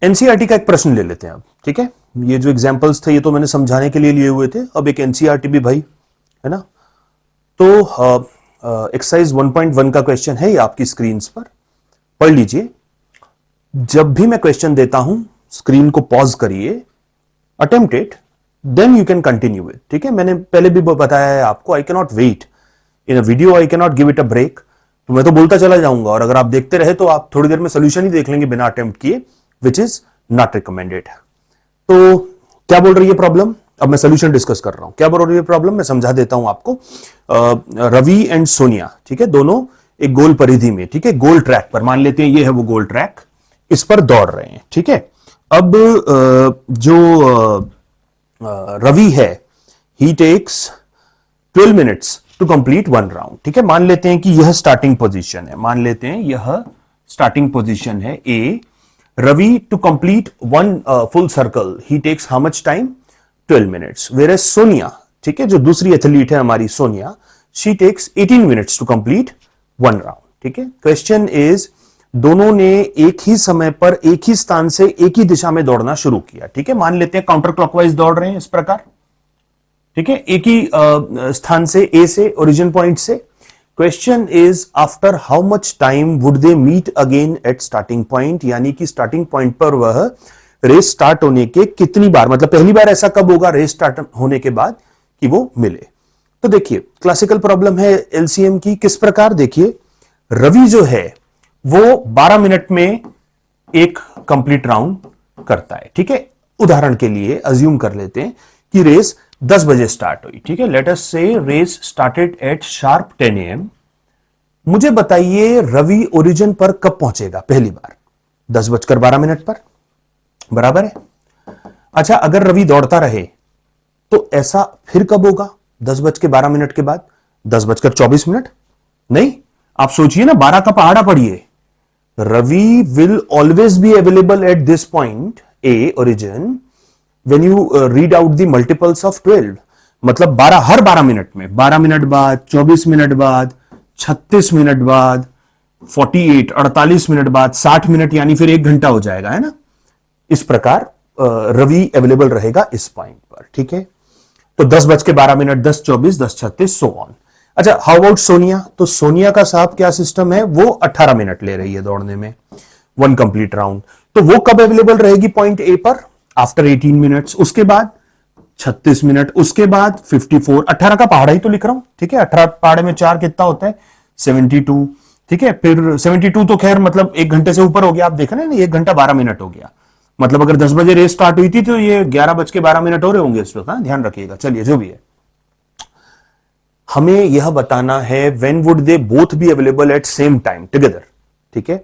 NCERT का एक प्रश्न ले लेते हैं अब, ठीक है। ये जो एग्जांपल्स थे ये तो मैंने समझाने के लिए लिए हुए थे, अब एक एनसीईआरटी भी भाई, है ना। तो एक्सरसाइज 1.1 का क्वेश्चन है, ये आपकी स्क्रीन पर पढ़ लीजिए। जब भी मैं क्वेश्चन देता हूं स्क्रीन को पॉज करिए, attempt it, then you can continue it, ठीक है। मैंने पहले भी बताया है आपको, I can not wait in a video, I can not give it a break. तो मैं तो बोलता चला जाऊंगा और अगर आप देखते रहे तो आप थोड़ी देर में सोल्यूशन ही देख लेंगे बिना अटेम्प्ट किए, विच इज नॉट रिकमेंडेड। तो क्या बोल रही है प्रॉब्लम, अब मैं सोल्यूशन डिस्कस कर रहा हूं। क्या बोल रही है प्रॉब्लम, मैं समझा देता हूं आपको। रवि एंड सोनिया, ठीक है, दोनों एक गोल परिधि में, ठीक है, गोल ट्रैक पर, मान लेते हैं ये है वो गोल ट्रैक, इस पर दौड़ रहे हैं, ठीक है। अब जो रवि है, he takes 12 minutes to complete one round, ठीक है। मान लेते हैं कि यह स्टार्टिंग पोजीशन है, मान लेते हैं यह स्टार्टिंग पोजीशन है A. Ravi to complete one full circle he takes how much time, 12 minutes. Whereas Sonia, ठीक है, जो दूसरी एथलीट है हमारी Sonia, she takes 18 minutes to complete one round, ठीक है। क्वेश्चन इज, दोनों ने एक ही समय पर एक ही स्थान से एक ही दिशा में दौड़ना शुरू किया, ठीक है। मान लेते हैं काउंटर क्लॉकवाइज दौड़ रहे हैं इस प्रकार, ठीक है, एक ही स्थान से, ए से, ओरिजिन पॉइंट से। Question is, after how much time would they meet again at starting point, यानी कि स्टार्टिंग पॉइंट पर वह रेस स्टार्ट होने के कितनी बार, मतलब पहली बार ऐसा कब होगा रेस स्टार्ट होने के बाद कि वो मिले। तो देखिए क्लासिकल प्रॉब्लम है एलसीएम की, किस प्रकार, देखिए रवि जो है वो 12 मिनट में एक कंप्लीट राउंड करता है, ठीक है। उदाहरण के लिए अज्यूम कर लेते हैं कि रेस 10 बजे स्टार्ट हुई, ठीक है। Let us say race started at sharp 10 AM। मुझे बताइए रवि ओरिजिन पर कब पहुंचेगा पहली बार, 10:12 पर, बराबर है। अच्छा, अगर रवि दौड़ता रहे तो ऐसा फिर कब होगा, 10:12 के बाद 10:24? नहीं, आप सोचिए ना, 12 का पहाड़ा पढ़िए। Ravi will always be available at this point A origin when you read out the multiples of 12, मतलब 12, हर 12 मिनट में, 12 मिनट बाद, 24 मिनट बाद, 36 मिनट बाद, 48 मिनट बाद, 60 मिनट, यानी फिर 1 घंटा हो जाएगा, है ना। इस प्रकार रवि अवेलेबल रहेगा इस पॉइंट पर, ठीक है। तो 10:12, 10:24, 10:36, सो ऑन। अच्छा, हाउ अबाउट सोनिया, तो सोनिया का साहब क्या सिस्टम है, वो 18 मिनट ले रही है दौड़ने में, वन कंप्लीट राउंड। तो वो कब अवेलेबल रहेगी पॉइंट ए पर, आफ्टर 18 मिनट्स, उसके बाद 36 मिनट, उसके बाद 54, 18 का पहाड़ा ही तो लिख रहा हूं, ठीक है। 18 पहाड़े में 4 कितना होता है, 72, ठीक है। फिर 72 तो खैर मतलब 1 घंटे से ऊपर हो गया, आप देख रहे हैं ना, 1 घंटा 12 मिनट हो गया। मतलब अगर 10 बजे रेस स्टार्ट हुई थी तो ये 11:12 हो रहे होंगे इस वक्त, ध्यान रखिएगा। चलिए, जो भी है, हमें यह बताना है when would they both B available eight same time together, ठीक है।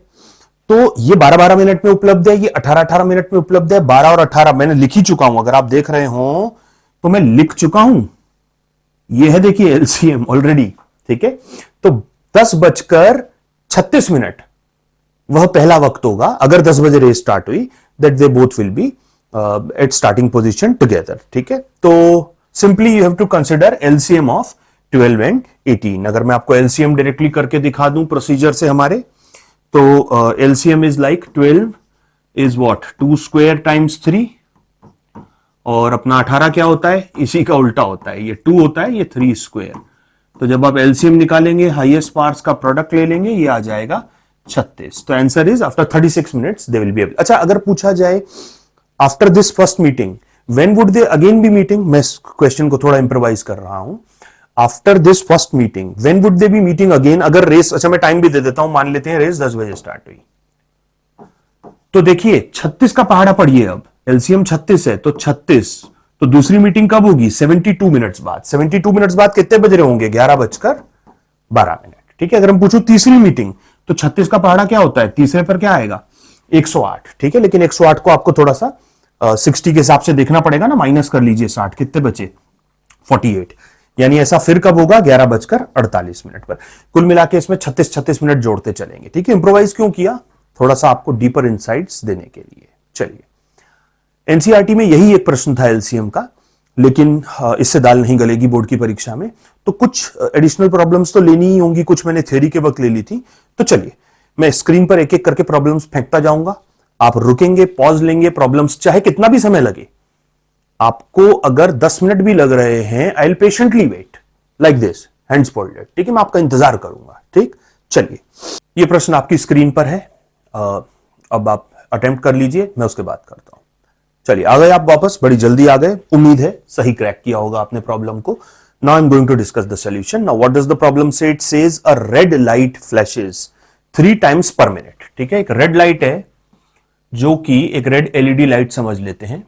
तो ये 12-12 मिनट में उपलब्ध है, ये 18-18 मिनट में उपलब्ध है। 12 और 18 मैंने लिख ही चुका हूं, अगर आप देख रहे हो तो मैं लिख चुका हूं। ये है देखिए एलसीएम ऑलरेडी, ठीक है। तो 10:36 वह पहला वक्त होगा अगर 10 बजे रेस स्टार्ट हुई, that they both will be at starting position together, ठीक है। तो simply you have to consider LCM of 12 and 18। अगर मैं आपको एलसीएम डायरेक्टली करके दिखा दूं प्रोसीजर से हमारे, तो LCM is like 12 is what, 2 square times 3, और अपना 18 क्या होता है, इसी का उल्टा होता है, ये 2 होता है, ये 3 स्क्वायर। तो जब आप LCM निकालेंगे, हाईएस्ट पार्ट्स का प्रोडक्ट ले लेंगे, ये आ जाएगा 36। तो answer is after 36 minutes they will be available. अच्छा, अगर पूछा जाए after this first meeting when would they again be meeting, मैं क्वेश्चन को थोड़ा इंप्रोवाइज कर रहा हूं। After this first meeting when would they be meeting again, अगर रेस, अच्छा मैं टाइम भी दे देता हूं, मान लेते हैं रेस 10 बजे स्टार्ट हुई, तो देखिए 36 का पहाड़ा पढ़िए। अब एलसीएम 36 है, तो 36, तो दूसरी मीटिंग कब होगी, 72 मिनट्स बाद। 72 मिनट्स बाद कितने बज रहे होंगे, 11:12, ठीक है। अगर हम पूछो तीसरी मीटिंग, तो 36 का पहाड़ा क्या होता है, तीसरे पर क्या आएगा, 108, ठीक है। लेकिन 108 को आपको थोड़ा सा 60 के हिसाब से देखना पड़ेगा ना, माइनस कर लीजिए 60, कितने बचे, 48, यानी ऐसा फिर कब होगा, 11:48 पर। कुल मिला के इसमें 36 मिनट जोड़ते चलेंगे, ठीक है। इंप्रोवाइज क्यों किया, थोड़ा सा आपको डीपर इनसाइट्स देने के लिए। चलिए, एनसीईआरटी में यही एक प्रश्न था एलसीएम का, लेकिन इससे दाल नहीं गलेगी बोर्ड की परीक्षा में, तो कुछ एडिशनल प्रॉब्लम्स तो लेनी ही होंगी, कुछ मैंने थ्योरी के वक्त ले ली थी। तो चलिए, मैं स्क्रीन पर एक एक करके प्रॉब्लम्स फेंकता जाऊंगा, आप रुकेंगे, पॉज लेंगे, प्रॉब्लम्स चाहे कितना भी समय लगे, आपको अगर 10 मिनट भी लग रहे हैं, I will patiently wait like this, hands folded, ठीक है, मैं आपका इंतजार करूंगा, ठीक। चलिए, ये प्रश्न आपकी स्क्रीन पर है, अब आप अटेम्प्ट कर लीजिए, मैं उसके बाद करता हूं। चलिए, आ गए आप वापस, बड़ी जल्दी आ गए, उम्मीद है सही क्रैक किया होगा आपने प्रॉब्लम को। Now I am going to discuss the solution. Now what does the problem say? It says a red light flashes 3 times per minute, ठीक है। एक रेड लाइट है, जो कि एक रेड एलईडी लाइट समझ लेते हैं,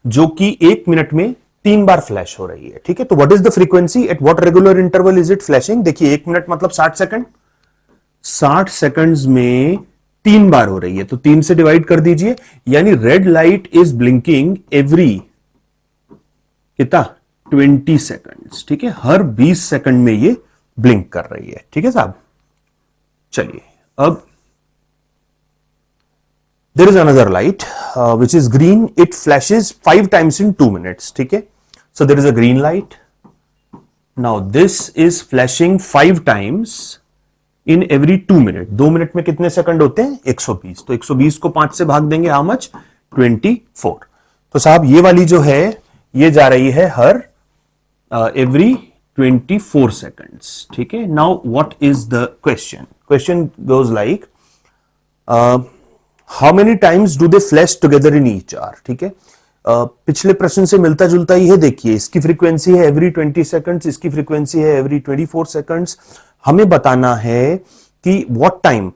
जो कि 1 मिनट में 3 बार फ्लैश हो रही है, ठीक है। तो what is the frequency, at what regular interval is it flashing? देखिए, 1 मिनट मतलब 60 सेकंड, 60 सेकंड्स में 3 बार हो रही है, तो 3 से डिवाइड कर दीजिए, यानी red light is blinking every कितना 20 सेकंड्स, ठीक है। हर 20 सेकंड में ये ब्लिंक कर रही है, ठीक है साहब। चलिए, अब there is another light which is green, it flashes 5 times in 2 minutes, ठीक है। So there is a green light, now this is flashing 5 times in every 2 minutes। 2 minute में कितने सेकंड होते हैं? 120, तो 120 को 5 से भाग देंगे, how much? 24। तो साहब ये वाली जो है, ये जा रही है हर every 24 seconds, ठीक है। Now what is the question? Question goes like how many times do they flash together in each hour, ठीक है। पिछले प्रश्न से मिलता जुलता ही है, देखिए इसकी फ्रीक्वेंसी है एवरी 20 सेकंड्स, इसकी फ्रीक्वेंसी है एवरी 24 सेकंड्स। हमें बताना है कि what time,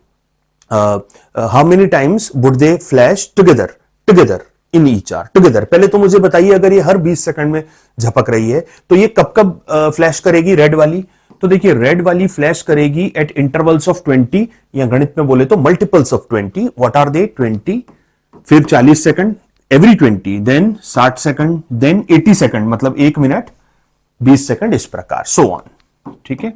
how many times would they flash together in each hour, together. पहले तो मुझे बताइए, अगर ये हर 20 सेकंड में झपक रही है, तो ये कब कब फ्लैश करेगी रेड वाली? तो देखिए, रेड वाली फ्लैश करेगी एट इंटरवल्स ऑफ 20, या गणित में बोले तो multiples of 20। What are they? 20, फिर 40 second every 20, then 60 second, then 80 second, मतलब 1 मिनट 20 सेकंड, इस प्रकार, सो ऑन, ठीक है।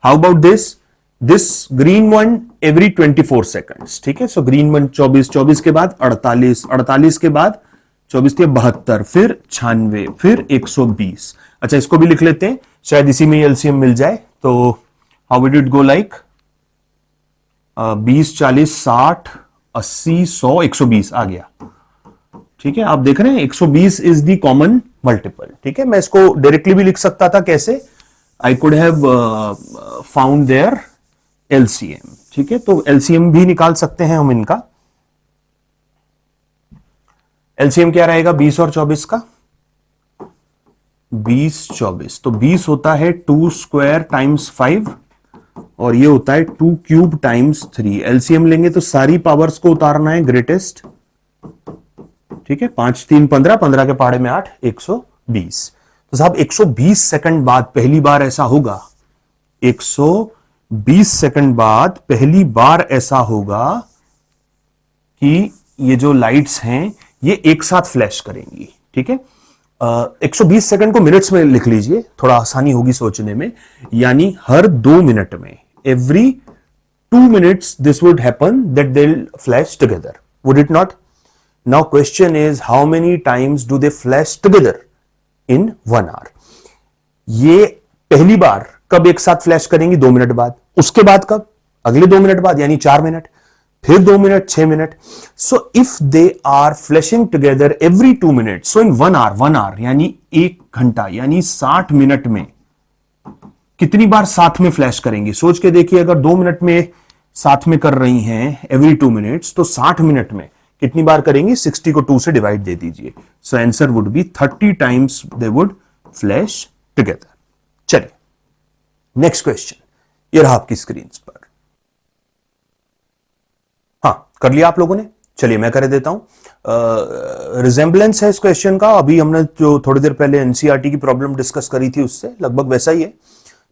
How about this green one every 24 seconds, ठीक है। सो ग्रीन वन 24, 24 के बाद 48, 48 के बाद 24 के 72, फिर 96, फिर 120। अच्छा, इसको भी लिख लेते हैं, शायद इसी में एलसीएम मिल जाए। तो how would it go like 20, 40, 60, 80, 100, 120 आ गया, ठीक है। आप देख रहे हैं 120 इज द कॉमन मल्टीपल, ठीक है। मैं इसको डायरेक्टली भी लिख सकता था, कैसे? I could have found their LCM, ठीक है। तो एलसीएम भी निकाल सकते हैं हम इनका। एलसीएम क्या रहेगा 20 और 24 का? 20, 24, तो 20 होता है 2 स्क्वायर टाइम्स 5, और ये होता है 2 क्यूब टाइम्स 3। एलसीएम लेंगे तो सारी पावर्स को उतारना है, ग्रेटेस्ट, ठीक है। 5, 3, 15, 15 के पहाड़े में 8, 120। तो साहब 120 सेकंड बाद पहली बार ऐसा होगा, 120 सेकंड बाद पहली बार ऐसा होगा कि ये जो लाइट्स हैं ये एक साथ फ्लैश करेंगी, ठीक है। 120 सेकंड को मिनट्स में लिख लीजिए, थोड़ा आसानी होगी सोचने में, यानी हर 2 मिनट में, every 2 minutes this would happen that they will flash together, would it not? Now question is how many times do they flash together in 1 hour? ये पहली बार कब एक साथ फ्लैश करेंगी? 2 मिनट बाद। उसके बाद कब? अगले 2 मिनट बाद, यानी 4 मिनट, फिर 2 minute, 6 minute. So if they are flashing together every 2 minute, so in 1 hour यानी 1 घंटा, यानी 60 मिनट में कितनी बार साथ में फ्लैश करेंगी? सोच के देखिए, अगर 2 मिनट में साथ में कर रही हैं एवरी 2 मिनट्स, तो 60 मिनट में कितनी बार करेंगी? 60 को 2 से डिवाइड दे दीजिए, so answer would be 30 times they would flash together. चलिए, नेक्स्ट क्वेश्चन, ये रहा आपकी स्क्रीन पर। हाँ, कर लिया आप लोगों ने? चलिए मैं कर देता हूं। रिजेंबलेंस है इस क्वेश्चन का, अभी हमने जो थोड़ी देर पहले एनसीईआरटी की प्रॉब्लम डिस्कस करी थी उससे लगभग वैसा ही है,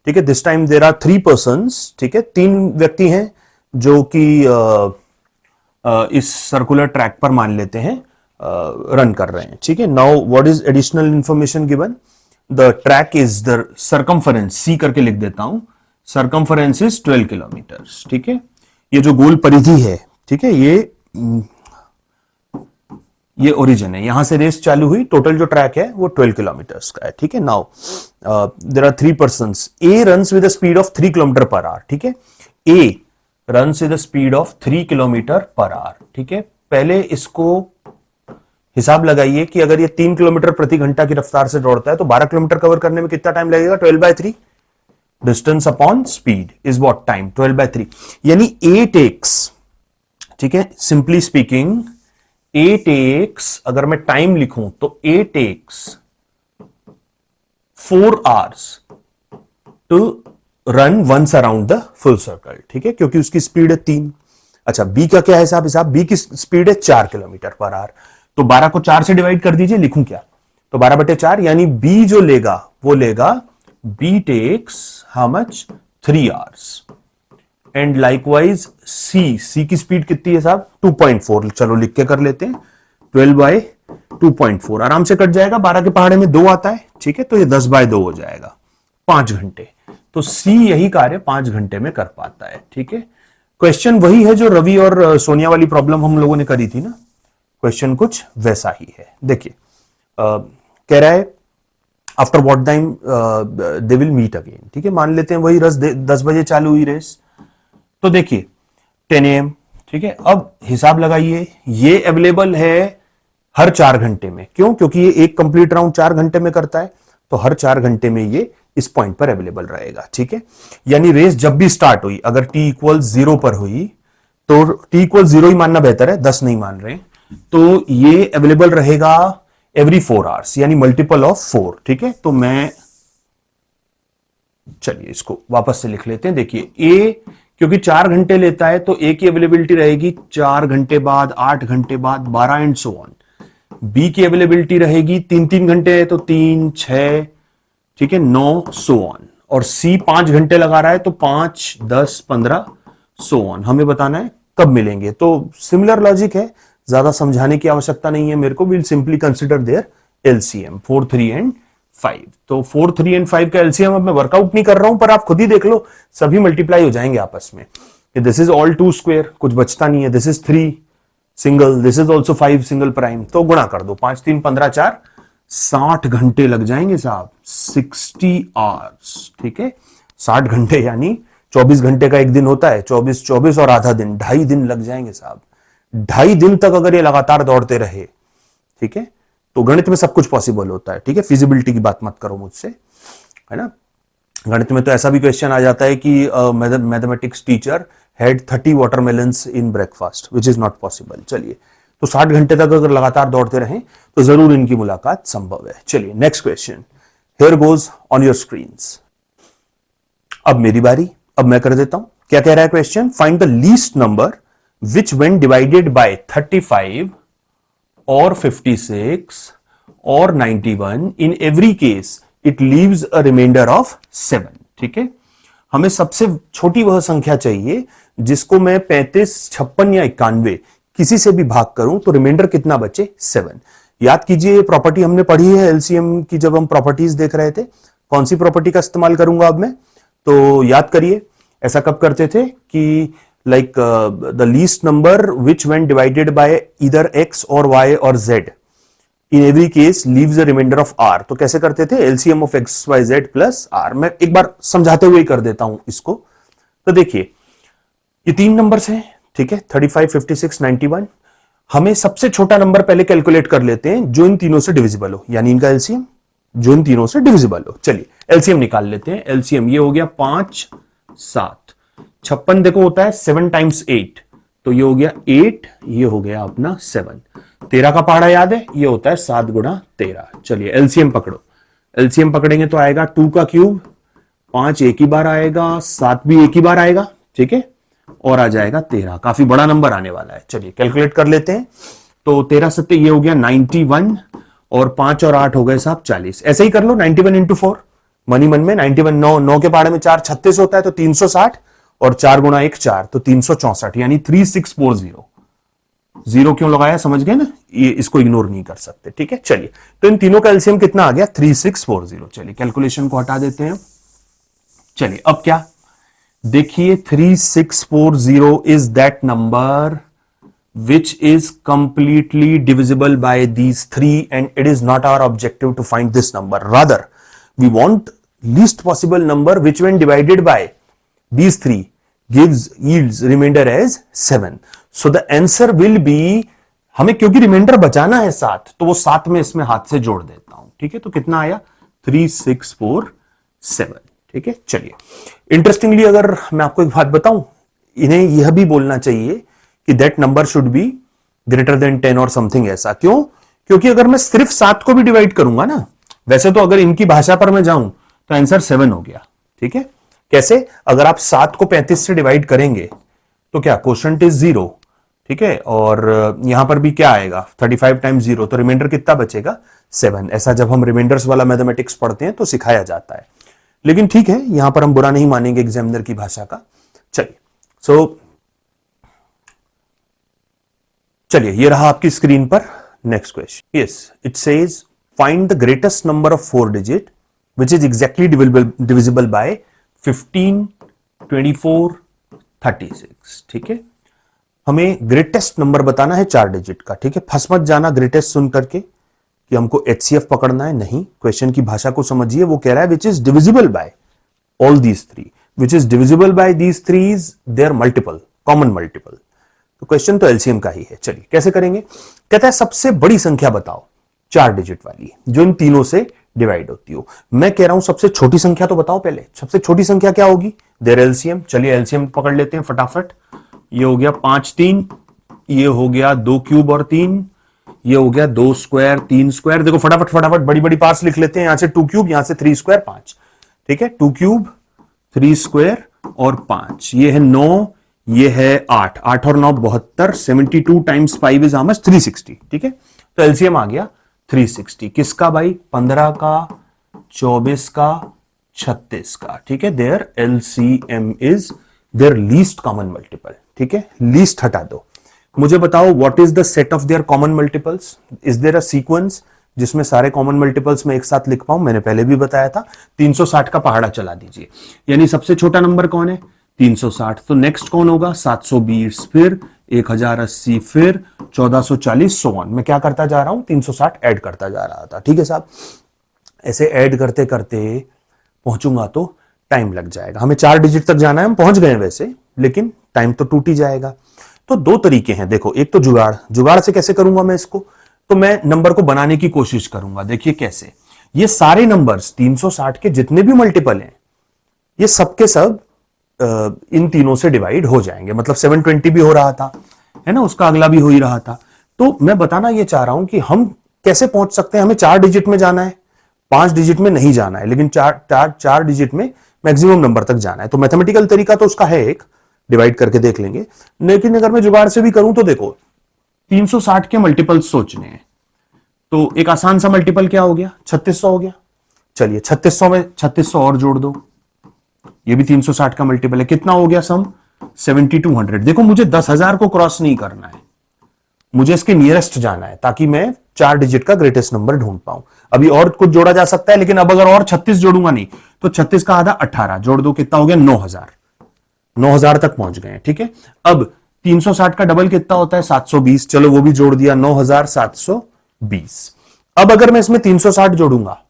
ठीक है। This time there are 3 persons, ठीक है, 3 व्यक्ति हैं जो कि इस सर्कुलर ट्रैक पर मान लेते हैं रन कर रहे हैं, ठीक है। Now what is additional information given? The track is the circumference, C करके लिख देता हूं, सर्कमफरेंस इज 12 किलोमीटर्स, ठीक है। ये जो गोल परिधि है, ठीक है, ये ओरिजिन है, यहां से रेस चालू हुई, टोटल जो ट्रैक है वो 12 किलोमीटर्स का है, ठीक है। Now there are 3 persons, A runs with the speed of 3 kilometre per hour, ठीक है। A runs with the speed of 3 kilometre per hour, ठीक है। पहले इसको हिसाब लगाइए कि अगर ये 3 किलोमीटर प्रति घंटा की रफ्तार से दौड़ता है तो 12 किलोमीटर कवर करने में कितना टाइम लगेगा? 12/3 distance upon speed is what time? 12/3 यानी ए टेक्स, ठीक है, सिंपली स्पीकिंग ए टेक्स, अगर मैं टाइम लिखूं तो A takes 4 hours to run once around the full circle, ठीक है, क्योंकि उसकी स्पीड है 3। अच्छा, बी का क्या है साहब? बी की स्पीड है 4 किलोमीटर पर आवर, तो 12 को 4 से डिवाइड कर दीजिए, लिखूं क्या? तो 12/4 यानी बी जो लेगा वो लेगा B takes how much? 3 hours। And likewise C की स्पीड कितनी है साहब? 2.4। चलो लिख के कर लेते हैं, 12/2.4 आराम से कट जाएगा, 12 के पहाड़े में 2 आता है, ठीक है, तो ये 10/2 हो जाएगा, 5 घंटे। तो सी यही कार्य 5 घंटे में कर पाता है, ठीक है। क्वेश्चन वही है जो रवि और सोनिया वाली प्रॉब्लम हम लोगों ने करी थी ना, क्वेश्चन कुछ वैसा ही है। देखिए कह रहा है after what time they will meet again, ठीक है, मान लेते हैं वही रस 10 बजे चालू हुई रेस, तो देखिए 10 AM, ठीक है। अब हिसाब लगाइए, ये अवेलेबल है हर 4 घंटे में, क्यों? क्योंकि ये एक कंप्लीट राउंड 4 घंटे में करता है, तो हर 4 घंटे में ये इस पॉइंट पर अवेलेबल रहेगा, ठीक है। यानी रेस जब भी स्टार्ट हुई, अगर t = 0 पर हुई तो t = 0 ही मानना बेहतर है, 10 नहीं मान रहे, तो ये अवेलेबल रहेगा एवरी 4 hours, यानी मल्टीपल ऑफ 4, ठीक है। तो मैं, चलिए इसको वापस से लिख लेते हैं। देखिए ए क्योंकि 4 घंटे लेता है तो ए की अवेलेबिलिटी रहेगी 4 घंटे बाद, 8 घंटे बाद, 12 एंड सो ऑन। बी की अवेलेबिलिटी रहेगी 3 घंटे है तो 3, 6, ठीक है, 9 सो ऑन। और सी 5 घंटे लगा रहा है तो 5, 10, 15 सो ऑन। हमें बताना है कब मिलेंगे, तो सिमिलर लॉजिक है, ज्यादा समझाने की आवश्यकता नहीं है मेरे को। Will simply consider their LCM 4, 3 and 5। तो 4, 3 एंड 5 का एलसीएम अब मैं वर्कआउट नहीं कर रहा हूं, पर आप खुद ही देख लो, सभी मल्टीप्लाई हो जाएंगे आपस में। दिस इज ऑल 2 स्क्वायर, कुछ बचता नहीं है। This is 3 single, this is also 5 single prime, तो गुणा कर दो, 5, 3, 15, 4, 60 घंटे लग जाएंगे साहब, 60 hours, ठीक है। 60 घंटे यानी 24 घंटे का एक दिन होता है, 24 और आधा दिन, 2.5 दिन लग जाएंगे साहब। 2.5 दिन तक अगर ये लगातार दौड़ते रहे, ठीक है, तो गणित में सब कुछ पॉसिबल होता है, ठीक है। फिजिबिलिटी की बात मत करो मुझसे, है ना। गणित में तो ऐसा भी क्वेश्चन आ जाता है कि mathematics teacher had 30 watermelons in breakfast, which is not possible. चलिए, तो 60 घंटे तक अगर लगातार दौड़ते रहें तो जरूर इनकी मुलाकात संभव है। चलिए next question, here goes on your screens. अब मेरी बारी, अब मैं कर देता हूं। क्या कह रहा है question? Find the least number which when divided by 35 और 56 और 91 in every case it leaves a remainder of 7, ठीक है। हमें सबसे छोटी वह संख्या चाहिए जिसको मैं 35, 56 या 91 किसी से भी भाग करूं तो रिमाइंडर कितना बचे? 7। याद कीजिए, ये प्रॉपर्टी हमने पढ़ी है एलसीएम की, जब हम प्रॉपर्टीज देख रहे थे। कौन सी प्रॉपर्टी का इस्तेमाल करूंगा अब मैं? तो याद करिए, ऐसा कब करते थे कि like the least number which when divided by either x or y or z in every case leaves a remainder of r। तो कैसे करते थे? LCM of x, y, z plus r। मैं एक बार समझाते हुए कर देता हूं इसको। तो देखिए, ये 3 नंबर्स हैं, ठीक है, 35, 56, 91। हमें सबसे छोटा नंबर पहले कैलकुलेट कर लेते हैं जो इन तीनों से डिविजिबल हो, यानी इनका एलसीएम जो इन तीनों से डिविजिबल हो। चलिए एलसीएम निकाल लेते हैं। एलसीएम ये हो गया 5, 7, 56 देखो होता है 7 × 8, तो ये हो गया 8, ये हो गया अपना 7। 13 का पहाड़ा याद है, ये होता है 7 × 13। चलिए एलसीएम पकड़ो, एलसीएम पकड़ेंगे तो आएगा 2 का क्यूब, 5 एक ही बार आएगा, 7 भी एक ही बार आएगा, ठीक है, और आ जाएगा 13। काफी बड़ा नंबर आने वाला है। चलिए कैलकुलेट कर लेते हैं। तो 13 7 ये हो गया 91, और 5 और 8 हो गए साहब 40। ऐसे ही कर लो, 91 × 4, मनी मन में 91, 9 के पहाड़े में 4 36 होता है, तो 360, और 4 × 1 4, तो 364, यानी 3640। जीरो क्यों लगाया, समझ गए ना, ये इसको इग्नोर नहीं कर सकते, ठीक है। चलिए, तो इन तीनों का एलसीएम कितना आ गया? 3640। चलिए कैलकुलेशन को हटा देते हैं। चलिए अब क्या, देखिए 3640 is that number which is completely divisible by these 3, and it is not our objective to find this number. Rather, we want least possible number which when divided by these 3 yields remainder as 7. So the answer will be हमें क्योंकि reminder बचाना है 7, तो वो 7 में इसमें हाथ से जोड़ देता हूं, ठीक है। तो कितना आया 3647, ठीक है। चलिए, इंटरेस्टिंगली अगर मैं आपको एक बात बताऊं, इन्हें यह भी बोलना चाहिए कि that number should be greater than 10 और समथिंग ऐसा। क्यों? क्योंकि अगर मैं सिर्फ 7 को भी डिवाइड करूंगा ना, वैसे तो अगर इनकी भाषा पर मैं जाऊं तो आंसर 7 हो गया, ठीक है। कैसे? अगर आप 7 को 35 से डिवाइड करेंगे तो क्या क्वोशंट इज 0, ठीक है। और यहां पर भी क्या आएगा 35 टाइम्स 0, तो रिमाइंडर कितना बचेगा 7। ऐसा जब हम रिमाइंडर्स वाला मैथमेटिक्स पढ़ते हैं तो सिखाया जाता है, लेकिन ठीक है, यहां पर हम बुरा नहीं मानेंगे एग्जामिनर की भाषा का। चलिए, चलिए ये रहा आपकी स्क्रीन पर next question. Yes, it says find the greatest number of 4 digit which is exactly divisible bye 15, 24, 36, ठीक है। हमें ग्रेटेस्ट नंबर बताना है 4 डिजिट का, ठीक है। फंस मत जाना ग्रेटेस्ट सुन करके कि हमको HCF पकड़ना है, नहीं। क्वेश्चन की भाषा को समझिए, वो कह रहा है which is divisible by all these 3, which is divisible by these 3 is their multiple, common multiple. तो क्वेश्चन तो एलसीएम का ही है। चलिए कैसे करेंगे? कहता है सबसे बड़ी संख्या बताओ 4 डिजिट वाली जो इन तीनों से डिवाइड होती हो। मैं कह रहा हूं सबसे छोटी संख्या तो बताओ पहले, सबसे छोटी संख्या क्या होगी? There LCM. चलिए एलसीएम पकड़ लेते हैं फटाफट। ये हो गया 5 3, ये हो गया 2 क्यूब और 3, ये हो गया 2 स्क्वायर 3 स्क्वायर। देखो फटाफट फटाफट बड़ी बड़ी पार्ट्स लिख लेते हैं। यहां से 2 क्यूब, यहां से 3 स्क्वायर 5, ठीक है। 2 क्यूब 3 स्क्वायर और 5, ये है 9, ये है 8, 8 और 9 72, 72 टाइम्स 5 इज हाउ मच 360, ठीक है। तो एलसीएम आ गया 360। किसका भाई? 15 का, 24 का, 36 का, ठीक है। Their LCM is their least common multiple, ठीक है। लीस्ट हटा दो। मुझे बताओ what is the set of their common multiples? Is there a sequence जिसमें सारे कॉमन मल्टीपल्स में एक साथ लिख पाऊं? मैंने पहले भी बताया था 360 का पहाड़ा चला दीजिए, यानी सबसे छोटा नंबर कौन है? 360। तो नेक्स्ट कौन होगा? 720, फिर 1080, फिर 1440, सो ऑन। मैं क्या करता जा रहा हूं? 360 ऐड करता जा रहा था, ठीक है साहब। ऐसे ऐड करते करते पहुंचूंगा तो टाइम लग जाएगा। हमें 4 डिजिट तक जाना है, हम पहुंच गए वैसे, लेकिन टाइम तो टूट ही जाएगा। तो 2 तरीके हैं। देखो, एक तो जुगाड़। जुगाड़ से कैसे करूंगा मैं इसको? तो मैं नंबर को बनाने की कोशिश करूंगा। देखिए कैसे, ये सारे नंबर्स 360 के जितने भी मल्टीपल हैं, ये सबके सब इन तीनों से डिवाइड हो जाएंगे। मतलब 720 भी हो रहा था, है ना, उसका अगला भी हो ही रहा था। तो मैं बताना ये चाह रहा हूं कि हम कैसे पहुंच सकते हैं। हमें 4 डिजिट में जाना है, 5 डिजिट में नहीं जाना है, लेकिन 4 डिजिट में मैक्सिमम नंबर तक जाना है। तो मैथमेटिकल तरीका तो उसका है एक, डिवाइड करके देख लेंगे। लेकिन अगर मैं जुगाड़ से भी करूं तो देखो, 360 के मल्टीपल्स सोचने हैं, तो एक आसान सा मल्टीपल क्या हो गया? 3600 हो गया। चलिए 3600 में 3600 और जोड़ दो, ये भी 360 का मल्टीपल है। कितना हो गया सम? 7200। देखो मुझे 10,000 को क्रॉस नहीं करना है, मुझे इसके नियरेस्ट जाना है, ताकि मैं 4 डिजिट का ग्रेटेस्ट नंबर ढूंढ पाऊं। अभी और कुछ जोड़ा जा सकता है, लेकिन अब अगर और 36 जोड़ूंगा नहीं, तो 36 का आधा 18 जोड़ दो, कितना हो गया? 9000। 9000 तक पहुंच गए, ठीक है। अब 360 का डबल कितना होता है? 720। चलो वो भी जोड़ दिया, 9720। अब अगर मैं इसमें 360 जोड़ूंगा,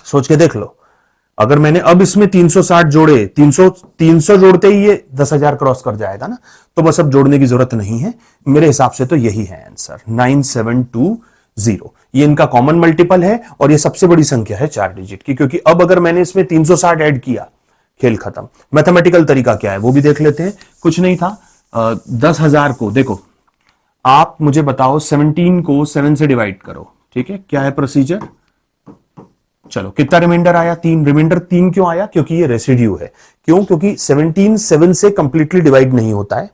सोच के देख लो, अगर मैंने अब इसमें 360 जोड़े, 300 जोड़ते ही ये 10,000 क्रॉस कर जाएगा ना, तो बस अब जोड़ने की जरूरत नहीं है। मेरे हिसाब से तो यही है आंसर, 9720। ये इनका कॉमन मल्टीपल है और ये सबसे बड़ी संख्या है 4 डिजिट की, क्योंकि अब अगर मैंने इसमें 360 ऐड किया, खेल खत्म। मैथमेटिकल तरीका क्या है वो भी देख लेते हैं। कुछ नहीं था, 10,000 को देखो, आप मुझे बताओ 17 को 7 से डिवाइड करो, ठीक है। क्या है प्रोसीजर? चलो कितना रिमाइंडर आया? 3। रिमाइंडर 3 क्यों आया? क्योंकि ये रेसिड्यू है। क्यों? क्योंकि 17 7 से कंप्लीटली डिवाइड नहीं होता है,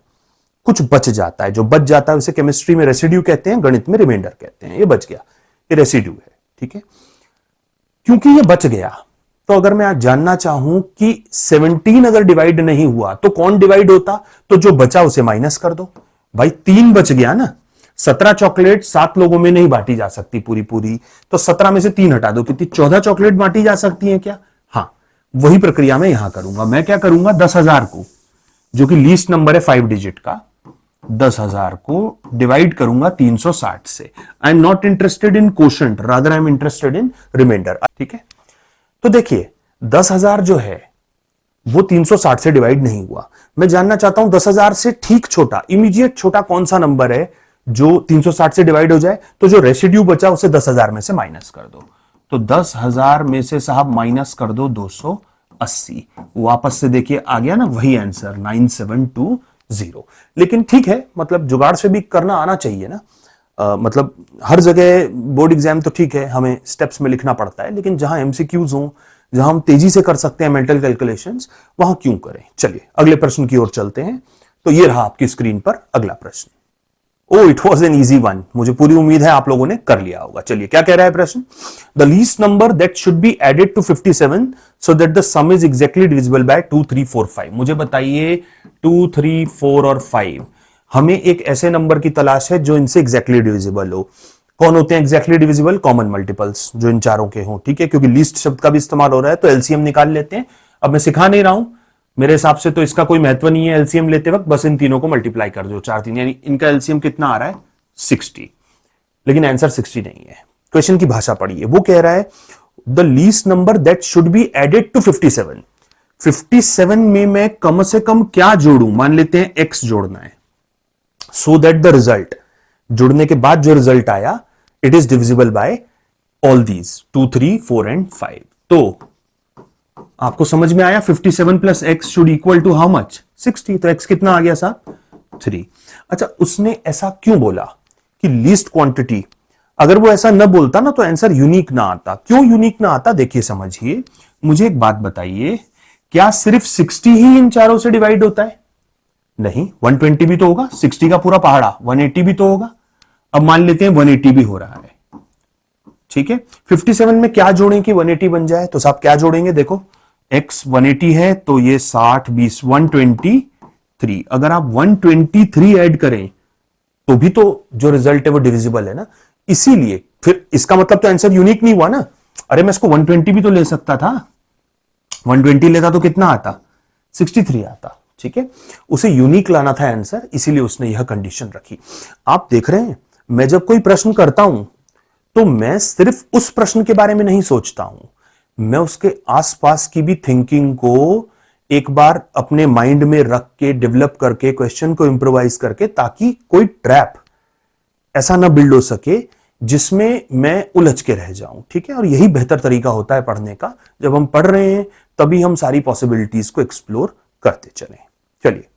कुछ बच जाता है। जो बच जाता है उसे केमिस्ट्री में रेसिड्यू कहते हैं, गणित में रिमाइंडर कहते हैं। ये बच गया, ये रेसिड्यू है, ठीक है। क्योंकि ये बच गया, तो अगर मैं आज जानना चाहूं कि 17 अगर डिवाइड नहीं हुआ तो कौन डिवाइड होता, तो जो बचा उसे माइनस कर दो। भाई 3 बच गया ना, 17 चॉकलेट 7 लोगों में नहीं बांटी जा सकती पूरी पूरी, तो 17 में से 3 हटा दो, कितनी 14 चॉकलेट बांटी जा सकती हैं क्या? हाँ, वही प्रक्रिया मैं यहां करूंगा। मैं क्या करूंगा? 10,000 को, जो कि लीस्ट नंबर है 5 डिजिट का, 10,000 को डिवाइड करूंगा 360 से। I am not interested in quotient, rather I am interested in reminder, ठीक है। तो देखिए 10,000 जो है वो 360 से डिवाइड नहीं हुआ। मैं जानना चाहता हूं 10,000 से ठीक छोटा, इमीडिएट छोटा कौन सा नंबर है जो 360 से डिवाइड हो जाए, तो जो रेसिड्यू बचा उसे 10,000 में से माइनस कर दो। तो 10,000 में से साहब माइनस कर दो 280, वापस से देखिए आ गया ना वही आंसर 9720। लेकिन ठीक है, मतलब जुगाड़ से भी करना आना चाहिए ना। मतलब हर जगह बोर्ड एग्जाम तो ठीक है, हमें स्टेप्स में लिखना पड़ता है, लेकिन जहां एमसीक्यूज हो, जहां हम तेजी से कर सकते हैं मेंटल कैलकुलेशंस, वहां क्यों करें। चलिए अगले प्रश्न की ओर चलते हैं। तो ये रहा आपकी स्क्रीन पर अगला प्रश्न। Oh it was an easy one, मुझे पूरी उम्मीद है आप लोगों ने कर लिया होगा। चलिए क्या कह रहा है प्रश्न। The least number that should be added to 57 so that the sum is exactly divisible by 2, 3, 4, 5। मुझे बताइए 2, 3, 4 और 5, हमें एक ऐसे नंबर की तलाश है जो इनसे एग्जैक्टली डिविजिबल हो। कौन होते हैं एग्जैक्टली डिविजिबल? कॉमन मल्टीपल्स जो इन चारों के हों, ठीक है। क्योंकि लीस्ट शब्द का भी इस्तेमाल हो रहा है तो एलसीएम निकाल लेते हैं। अब मैं सिखा नहीं रहा हूं, मेरे हिसाब से तो इसका कोई महत्व नहीं है एलसीएम लेते वक्त, बस इन तीनों को मल्टीप्लाई कर दो, 4, 3, यानी इनका एलसीएम कितना आ रहा है 60। लेकिन आंसर 60 नहीं है। क्वेश्चन की भाषा पढ़िए, वो कह रहा है the least number that should be added to 57। 57 में मैं कम से कम क्या जोड़ूं? मान लेते हैं x जोड़ना है, सो दैट द रिजल्ट, जुड़ने के बाद जो रिजल्ट आया, it is divisible by all these 2, 3, 4 and 5। तो आपको समझ में आया 57 plus x should equal to how much? 60। तो x कितना आ गया साहब? 3। अच्छा, उसने ऐसा क्यों बोला कि लीस्ट क्वांटिटी? अगर वो ऐसा न बोलता ना तो आंसर यूनिक ना आता। क्यों यूनिक ना आता? देखिए समझिए, मुझे एक बात बताइए, क्या सिर्फ 60 ही इन चारों से डिवाइड होता है? नहीं, 120 भी तो होगा, 60 का पूरा पहाड़ा 180 भी तो होगा। अब मान लेते हैं 180 भी हो रहा है, ठीक है। 57 में क्या जोड़ें कि 180 बन जाए? तो साहब क्या जोड़ेंगे? देखो x 180 है तो ये 60, 20, 123। अगर आप 123 ऐड करें तो भी तो जो रिजल्ट है वो डिविजिबल है ना। इसीलिए फिर इसका मतलब तो आंसर यूनिक नहीं हुआ ना। अरे मैं इसको 120 भी तो ले सकता था, 120 लेता तो कितना आता? 63 आता, ठीक है। उसे यूनिक लाना था आंसर, इसीलिए उसने यह कंडीशन रखी। आप देख रहे हैं, मैं जब कोई प्रश्न करता हूं तो मैं सिर्फ उस प्रश्न के बारे में नहीं सोचता हूं, मैं उसके आसपास की भी थिंकिंग को एक बार अपने माइंड में रख के डेवलप करके क्वेश्चन को इंप्रोवाइज करके, ताकि कोई ट्रैप ऐसा ना बिल्ड हो सके जिसमें मैं उलझ के रह जाऊं, ठीक है। और यही बेहतर तरीका होता है पढ़ने का। जब हम पढ़ रहे हैं तभी हम सारी पॉसिबिलिटीज को एक्सप्लोर करते चलें। चलिए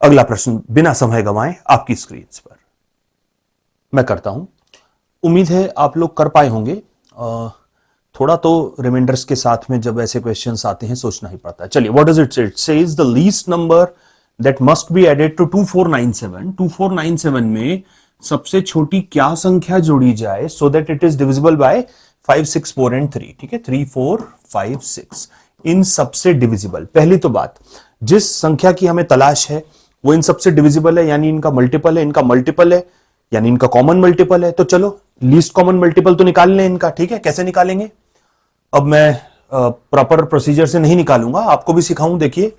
अगला प्रश्न बिना समय गंवाए आपकी स्क्रीन पर मैं करता हूं। उम्मीद है आप लोग कर पाए होंगे। थोड़ा तो रिमाइंडर्स के साथ में जब ऐसे क्वेश्चंस आते हैं सोचना ही पड़ता है। चलिए, what does it say? It says the least number that must be added to 2497। 2497 में सबसे छोटी क्या संख्या जोड़ी जाए so that it is divisible by 5, 6, 4 and 3, ठीक है। 3, 4, 5, 6 इन सबसे डिविजिबल। पहली तो बात, जिस संख्या की हमें तलाश है वो इन सबसे डिविजिबल है, यानी इनका मल्टीपल है, इनका मल्टीपल है, यानी इनका कॉमन मल्टीपल है। तो चलो लीस्ट कॉमन मल्टीपल तो निकाल लें इनका, ठीक है। कैसे निकालेंगे? अब मैं प्रॉपर प्रोसीजर से नहीं निकालूंगा, आपको भी सिखाऊं। देखिए,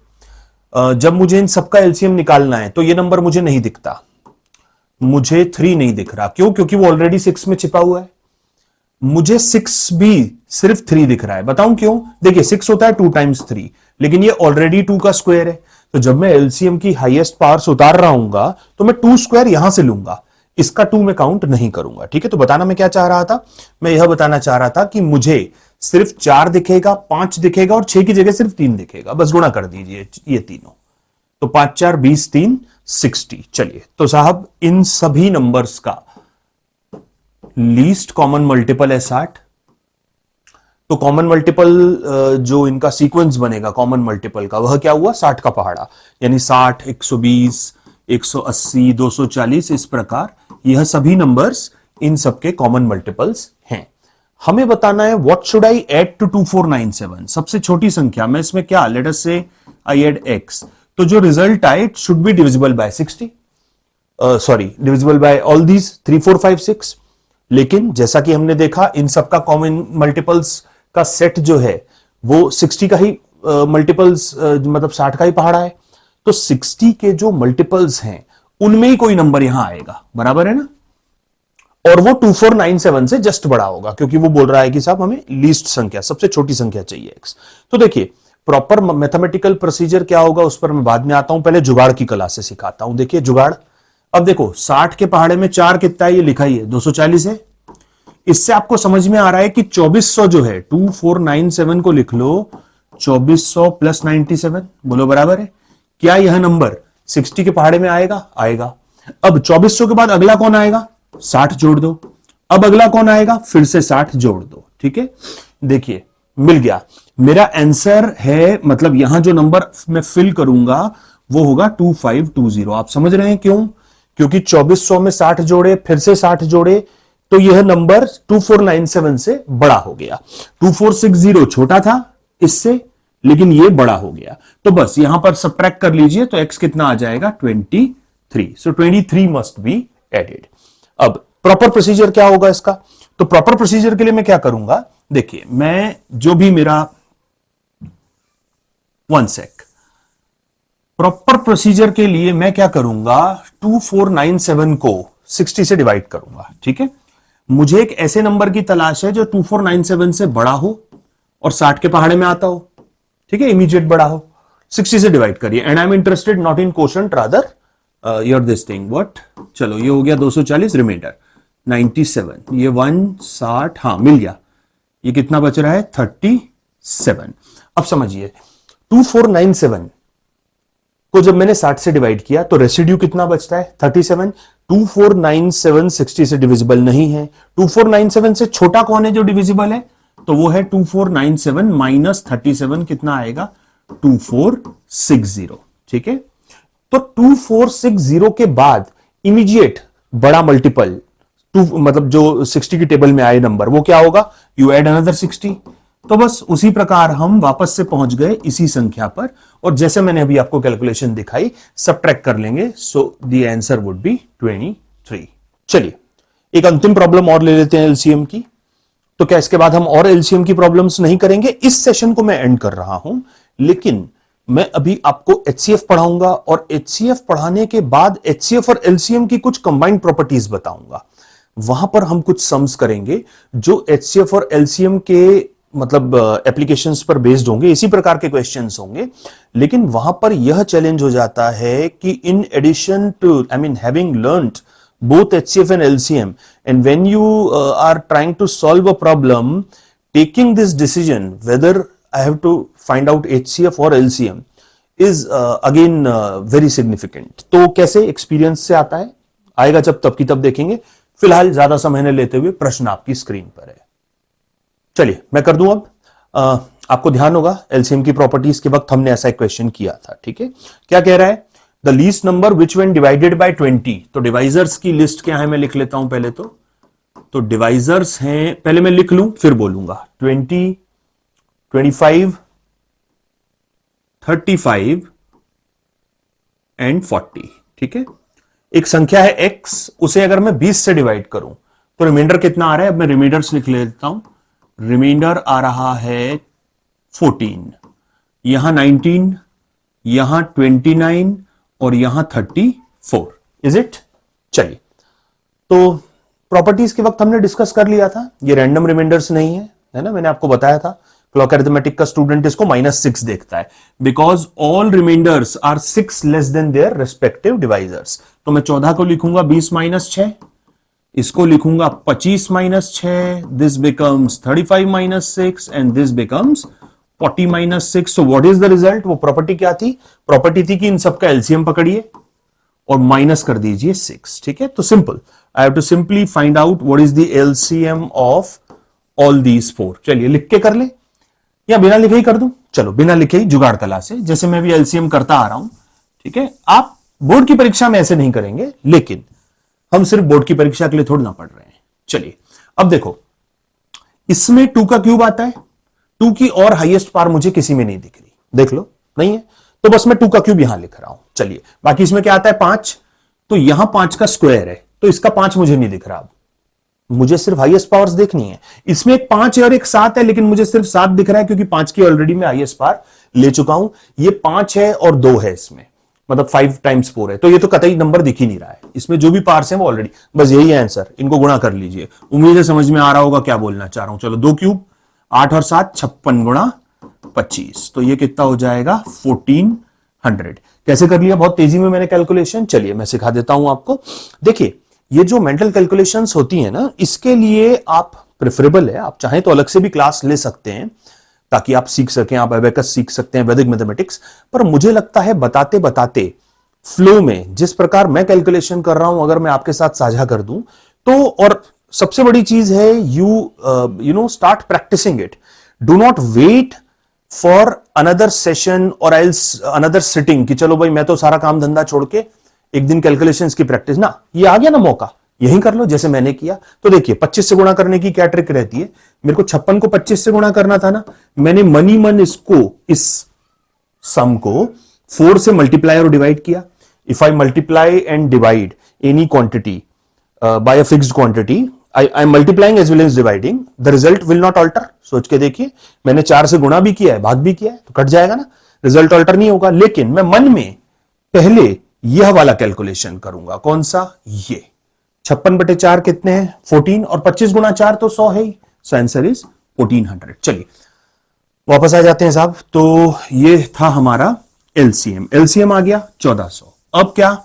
जब मुझे इन सबका एलसीएम निकालना है तो ये नंबर मुझे नहीं दिखता, मुझे 3 नहीं दिख रहा। क्यों? क्योंकि वो ऑलरेडी 6 में छिपा हुआ है। मुझे 6 भी सिर्फ 3 दिख रहा है। बताऊं क्यों? देखिए 6 होता है 2 टाइम्स 3, लेकिन ये ऑलरेडी 2 का स्क्वायर है। तो जब मैं एलसीएम की हाईएस्ट पावर्स उतार रहा हूंगा तो मैं 2 स्क्वायर यहां से लूंगा, इसका 2 में काउंट नहीं करूंगा, ठीक है। तो बताना मैं क्या चाह रहा था? मैं यह बताना चाह रहा था कि मुझे सिर्फ 4 दिखेगा, 5 दिखेगा और 6 की जगह सिर्फ 3 दिखेगा। बस गुणा कर दीजिए ये तीनों, तो 5, 4, 20, 3, 60। चलिए, तो साहब इन सभी नंबर्स का लीस्ट कॉमन मल्टीपल है 60। तो कॉमन मल्टीपल जो इनका सीक्वेंस बनेगा कॉमन मल्टीपल का, वह क्या हुआ? 60 का पहाड़ा, यानी 60, 120, 180, 240, इस प्रकार यह सभी नंबर्स इन सबके कॉमन मल्टीपल्स हैं। हमें बताना है what should I add to 2497, सबसे छोटी संख्या। मैं इसमें क्या, लेट अस से आई ऐड x, तो जो रिजल्ट आए it should be divisible by 60, sorry divisible by all these 3, 4, 5, 6। लेकिन जैसा कि हमने देखा इन सबका कॉमन मल्टीपल्स का सेट जो है वो 60 का ही मल्टीपल्स, मतलब 60 का ही पहाड़ा है। तो 60 के जो मल्टीपल्स हैं उनमें ही कोई नंबर यहां आएगा, बराबर है ना। और वो 2497 से जस्ट बड़ा होगा, क्योंकि वो बोल रहा है कि साहब हमें लीस्ट संख्या, सबसे छोटी संख्या चाहिए x। तो देखिए प्रॉपर मैथमेटिकल प्रोसीजर क्या होगा उस पर मैं बाद में आता हूं, पहले जुगाड़ की कला से सिखाता हूं। देखिए जुगाड़, अब देखो 60 के पहाड़े में 4 कितना है, ये लिखा ही है 240 है। इससे आपको समझ में आ रहा है कि 2400 जो है 2497 को लिख लो 2400 प्लस 97, बोलो बराबर है। क्या यह नंबर 60 के पहाड़े में आएगा? आएगा। अब 2400 के बाद अगला कौन आएगा? 60 जोड़ दो। अब अगला कौन आएगा? फिर से 60 जोड़ दो। ठीक है, देखिए मिल गया। मेरा आंसर है, मतलब यहां जो नंबर मैं फिल करूंगा वो होगा 2520। आप समझ रहे हैं क्यों? क्योंकि 2400 में 60 जोड़े, फिर से 60 जोड़े, तो यह नंबर 2497 से बड़ा हो गया। 2460 छोटा था इससे, लेकिन यह बड़ा हो गया। तो बस यहां पर सबट्रैक्ट कर लीजिए, तो x कितना आ जाएगा? 23। सो 23 मस्ट बी एडेड। अब प्रॉपर प्रोसीजर क्या होगा इसका? तो प्रॉपर प्रोसीजर के लिए मैं क्या करूंगा, देखिए मैं जो भी मेरा 1 सेक, प्रॉपर प्रोसीजर के लिए मैं क्या करूंगा, 2497 को 60 से डिवाइड करूंगा। ठीक है, मुझे एक ऐसे नंबर की तलाश है जो 2497 से बड़ा हो और 60 के पहाड़े में आता हो। ठीक है, इमीडिएट बड़ा हो। 60 से डिवाइड करिए। And I am interested not in quotient, rather your this thing what. चलो ये हो गया 240, रिमाइंडर 97, ये 160, हाँ मिल गया। ये कितना बच रहा है? 37। अब समझिए 2497 को जब मैंने 60 से डिवाइड किया तो रेसिड्यू कितना बचता है? 37। 2497 60 से डिविजिबल नहीं है। 2497 से छोटा कौन है जो डिविजिबल है? तो वो है 2497 माइनस 37, कितना आएगा? 2460। ठीक है, तो 2460 के बाद इमीडिएट बड़ा मल्टीपल मतलब जो 60 की टेबल में आए नंबर, वो क्या होगा? You add another 60। तो बस उसी प्रकार हम वापस से पहुंच गए इसी संख्या पर, और जैसे मैंने अभी आपको कैलकुलेशन दिखाई, सबट्रैक्ट कर लेंगे। So the answer would be 23। चलिए एक अंतिम प्रॉब्लम और ले लेते हैं एलसीएम की। तो क्या इसके बाद हम और एलसीएम की प्रॉब्लम्स नहीं करेंगे? इस सेशन को मैं एंड कर रहा हूं, लेकिन मैं अभी आपको एचसीएफ पढ़ाऊंगा, और एचसीएफ पढ़ाने के बाद एचसीएफ और एलसीएम की कुछ कंबाइंड प्रॉपर्टीज बताऊंगा। वहां पर हम कुछ सम्स करेंगे जो एचसीएफ और एलसीएम के मतलब एप्लीकेशंस पर बेस्ड होंगे, इसी प्रकार के क्वेश्चंस होंगे। लेकिन वहां पर यह चैलेंज हो जाता है कि in addition to, I mean having learned both HCF and LCM, and when you are trying to solve a problem, taking this decision whether I have to find out HCF or LCM is again very significant. तो कैसे experience से आता है? आएगा जब तब की तब देखेंगे। फिलहाल ज्यादा समय न लेते हुए प्रश्न आपकी स्क्रीन पर है। चलिए मैं कर दूं अब। आपको ध्यान होगा एलसीएम की प्रॉपर्टीज के वक्त हमने ऐसा एक क्वेश्चन किया था। ठीक है, क्या कह रहा है? The least number which when divided by 20। तो डिवाइजर्स की लिस्ट क्या है मैं लिख लेता हूं पहले। तो डिवाइजर्स हैं, पहले मैं लिख लूं फिर बोलूंगा। 20, 25, 35 एंड 40। ठीक है, एक संख्या है x, उसे अगर मैं 20 से डिवाइड करूं तो रिमाइंडर कितना आ रहा है? अब मैं रिमाइंडर्स लिख लेता हूं। रिमाइंडर आ रहा है 14, यहां 19, यहां 29 और यहां 34। Is it? चलिए, तो प्रॉपर्टीज के वक्त हमने डिस्कस कर लिया था, ये रैंडम रिमाइंडर्स नहीं है ना। मैंने आपको बताया था क्लॉक अरिथमेटिक का स्टूडेंट इसको -6 देखता है, because all reminders are 6 less than their respective divisors. तो मैं 14 को लिखूंगा 20 - 6, इसको लिखूंगा 25 - 6, this becomes 35 - 6 and this becomes 40 - 6। So what is the result? वो प्रॉपर्टी क्या थी? प्रॉपर्टी थी कि इन सबका एलसीएम पकड़िए और माइनस कर दीजिए 6। ठीक है, तो simple, I have to simply find out what is the LCM of all these 4। चलिए लिख के कर ले या बिना लिखे ही कर दूं? चलो बिना लिखे ही जुगाड़ कला से, जैसे मैं भी एलसीएम करता आ रहा हूं। ठीक है, आप बोर्ड की परीक्षा में ऐसे नहीं करेंगे, लेकिन हम सिर्फ बोर्ड की परीक्षा के लिए थोड़ी ना पढ़ रहे हैं। चलिए अब देखो, इसमें 2 का क्यूब आता है। 2 की और हाईएस्ट पावर मुझे किसी में नहीं दिख रही, देख लो, नहीं है, तो बस मैं 2 का क्यूब यहां लिख रहा हूं। चलिए, बाकी इसमें क्या आता है? 5, तो यहां 5 का स्क्वायर है, तो इसका 5 मुझे नहीं दिख रहा। अब मुझे सिर्फ हाईएस्ट पावर्स देखनी है। इसमें एक 5 है और एक 7 है, लेकिन मुझे सिर्फ 7 दिख रहा है क्योंकि 5 की ऑलरेडी मैं हाईएस्ट पावर ले चुका हूं। ये 5 है और 2 है इसमें, मतलब 5 × 4 है, तो ये तो कतई नंबर दिख ही नहीं रहा है। इसमें जो भी पार्ट्स हैं वो ऑलरेडी, बस यही है आंसर, इनको गुणा कर लीजिए। उम्मीद है समझ में आ रहा होगा क्या बोलना चाह रहा हूं। चलो 2 क्यूब 8 और 7 56 × 25, तो ये कितना हो जाएगा? 14 100। कैसे कर लिया बहुत तेजी में मैंने कैलकुलेशन, चलिए मैं सिखा देता हूं आपको। देखिए ये जो मेंटल कैलकुलेशंस होती है ना, इसके लिए आप प्रेफरेबल है, आप चाहें तो अलग से भी क्लास ले सकते हैं ताकि आप सीख सकें, आप एबेकस सीख सकते हैं, वैदिक मैथमेटिक्स। पर मुझे लगता है बताते बताते फ्लो में जिस प्रकार मैं कैलकुलेशन कर रहा हूं अगर मैं आपके साथ साझा कर दूं तो, और सबसे बड़ी चीज है you know start practising it, do not wait for another session और एल्स अनदर सिटिंग कि चलो भाई मैं तो सारा काम धंधा छोड़ के एक दिन कैलकुलेशंस की प्रैक्टिस ना, ये आ गया ना मौका, यही कर लो जैसे मैंने किया। तो देखिए 25 से गुणा करने की क्या ट्रिक रहती है, मेरे को 56 को 25 से गुणा करना था ना, मैंने मनी मन इसको इस सम को 4 से मल्टीप्लाई और डिवाइड किया। If I multiply and divide any quantity by a fixed quantity, I am multiplying as well as dividing, the result will not alter। सोच के देखिए मैंने 4 से गुणा भी किया है, भाग भी किया है, तो कट जाएगा ना, रिजल्ट अल्टर नहीं होगा। लेकिन मैं मन में पहले यह वाला कैलकुलेशन करूंगा, कौन सा, ये 56/4 कितने हैं 14, और 25 गुणा 4 तो 100 है ही, सो आंसर इज 1400। चलिए वापस आ जाते हैं साहब। तो ये था हमारा एलसीएम, एलसीएम आ गया 1400। अब क्या,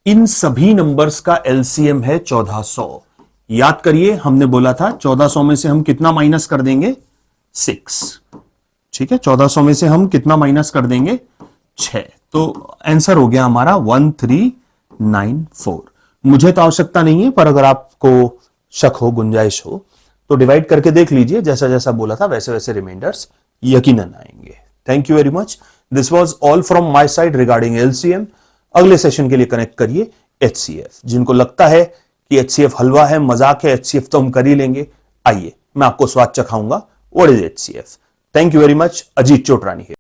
इन सभी नंबर्स का एलसीएम है 1400। याद करिए हमने बोला था 1400 में से हम कितना माइनस कर देंगे, 6। ठीक है, 1400 में से हम कितना माइनस कर देंगे, 6। तो आंसर हो गया हमारा 1394। मुझे तो आवश्यकता नहीं है, पर अगर आपको शक हो, गुंजाइश हो तो डिवाइड करके देख लीजिए, जैसा जैसा बोला था वैसे वैसे रिमाइंडर्स यकीनन आएंगे। Thank you very much, this was all from my side regarding LCM. अगले सेशन के लिए कनेक्ट करिए एचसीएफ। जिनको लगता है कि एचसीएफ हलवा है, मजाक है, एचसीएफ तो हम कर ही लेंगे, आइए मैं आपको स्वाद चखाऊंगा what is HCF. Thank you very much, Ajit Chotrani है।